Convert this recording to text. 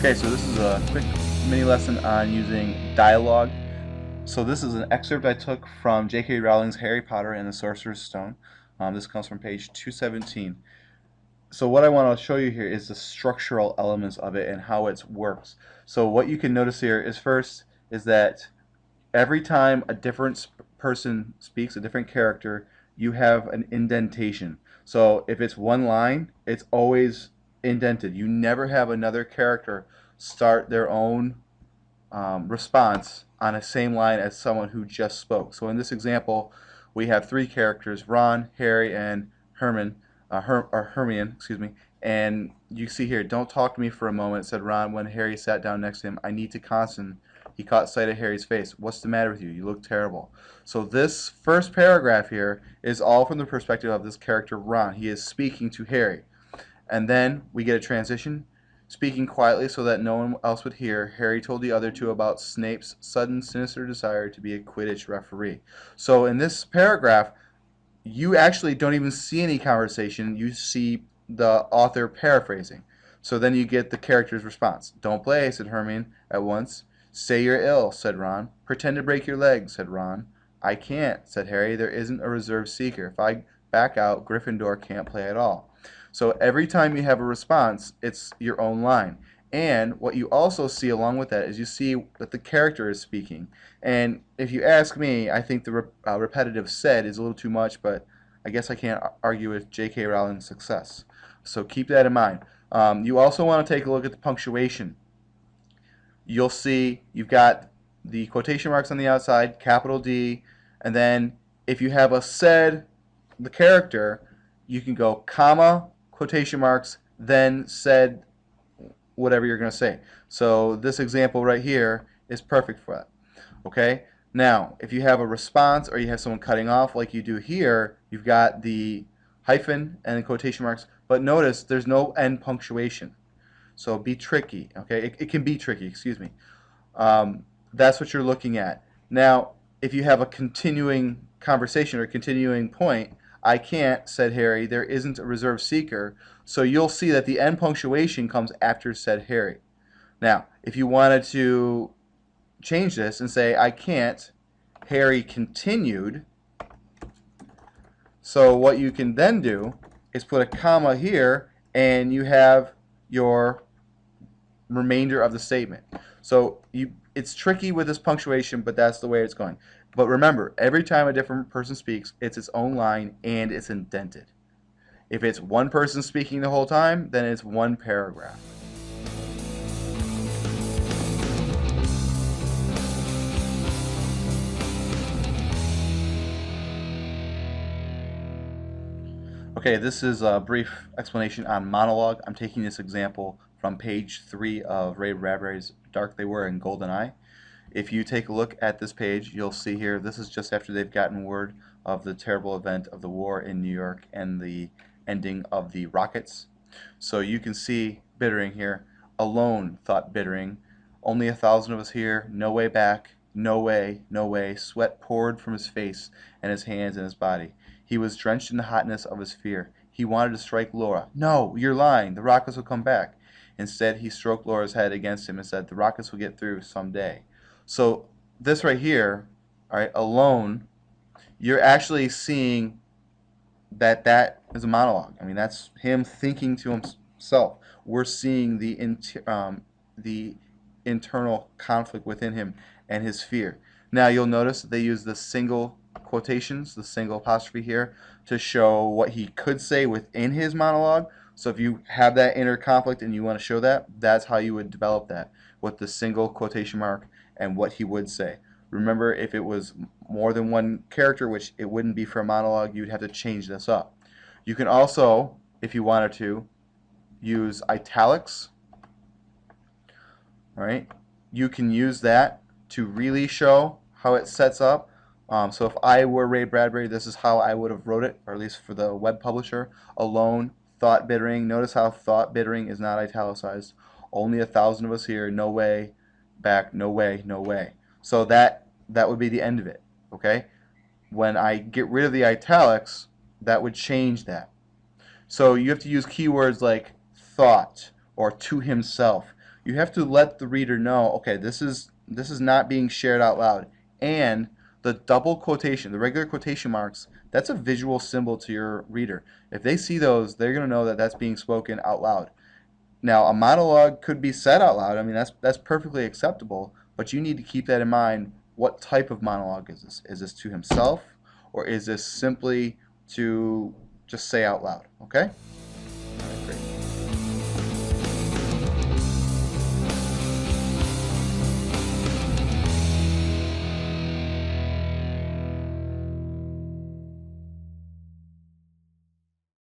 Okay, so this is a quick mini lesson on using dialogue. So this is an excerpt I took from J.K. Rowling's Harry Potter and the Sorcerer's Stone. This comes from page 217. So what I want to show you here is the structural elements of it and how it works. So what you can notice here is first is that every time a different person speaks, a different character, you have an indentation. So if it's one line, it's always indented. You never have another character start their own response on the same line as someone who just spoke. So in this example, we have three characters: Ron, Harry, and Hermione. Excuse me. And you see here, "Don't talk to me for a moment," said Ron when Harry sat down next to him. "I need to concentrate." He caught sight of Harry's face. "What's the matter with you? You look terrible." So this first paragraph here is all from the perspective of this character, Ron. He is speaking to Harry. And then we get a transition. Speaking quietly so that no one else would hear, Harry told the other two about Snape's sudden sinister desire to be a Quidditch referee. So in this paragraph, you actually don't even see any conversation. You see the author paraphrasing. So then you get the character's response. "Don't play," said Hermione at once. "Say you're ill," said Ron. "Pretend to break your leg," said Ron. "I can't," said Harry. "There isn't a reserve seeker. If I back out, Gryffindor can't play at all." So every time you have a response, it's your own line. And what you also see along with that is you see that the character is speaking. And if you ask me, I think the repetitive "said" is a little too much, but I guess I can't argue with J.K. Rowling's success. So keep that in mind. You also want to take a look at the punctuation. You'll see you've got the quotation marks on the outside, capital D, and then if you have a "said," the character, you can go comma, quotation marks, then "said," whatever you're going to say. So this example right here is perfect for that. Okay? Now, if you have a response or you have someone cutting off like you do here, you've got the hyphen and the quotation marks, but notice there's no end punctuation. So be tricky. Okay? It can be tricky, excuse me. That's what you're looking at. Now, if you have a continuing conversation or continuing point, "I can't," said Harry. "There isn't a reserve seeker." So you'll see that the end punctuation comes after "said Harry." Now, if you wanted to change this and say, "I can't," Harry continued. So what you can then do is put a comma here and you have your remainder of the statement. So it's tricky with this punctuation, but that's the way it's going. But remember, every time a different person speaks, it's its own line and it's indented. If it's one person speaking the whole time, then it's one paragraph. Okay, this is a brief explanation on monologue. I'm taking this example from page 3 of Ray Bradbury's Dark They Were and Golden Eye. If you take a look at this page, you'll see here, this is just after they've gotten word of the terrible event of the war in New York and the ending of the rockets. So you can see Bittering here. "Alone," thought Bittering. "Only 1,000 of us here. No way back. No way, no way." Sweat poured from his face and his hands and his body. He was drenched in the hotness of his fear. He wanted to strike Laura. "No, you're lying. The rockets will come back." Instead, he stroked Laura's head against him and said, "The rockets will get through someday." So this right here, all right, "alone," you're actually seeing that that is a monologue. I mean, that's him thinking to himself. We're seeing the internal conflict within him and his fear. Now you'll notice that they use the single quotations, the single apostrophe here, to show what he could say within his monologue. So if you have that inner conflict and you want to show that, that's how you would develop that, with the single quotation mark and what he would say. Remember, if it was more than one character, which it wouldn't be for a monologue, you'd have to change this up. You can also, if you wanted to, use italics. All right, you can use that to really show how it sets up. So if I were Ray Bradbury, this is how I would have wrote it, or at least for the web publisher. "Alone," thought Bittering. Notice how thought Bittering is not italicized. "Only 1,000 of us here. No way back. No way, no way." So that would be the end of it. Okay? When I get rid of the italics, that would change that. So you have to use keywords like thought or to himself. You have to let the reader know, okay, this is not being shared out loud. And the double quotation, the regular quotation marks, that's a visual symbol to your reader. If they see those, they're going to know that that's being spoken out loud. Now, a monologue could be said out loud. I mean, that's perfectly acceptable, but you need to keep that in mind. What type of monologue is this? Is this to himself, or is this simply to just say out loud? Okay?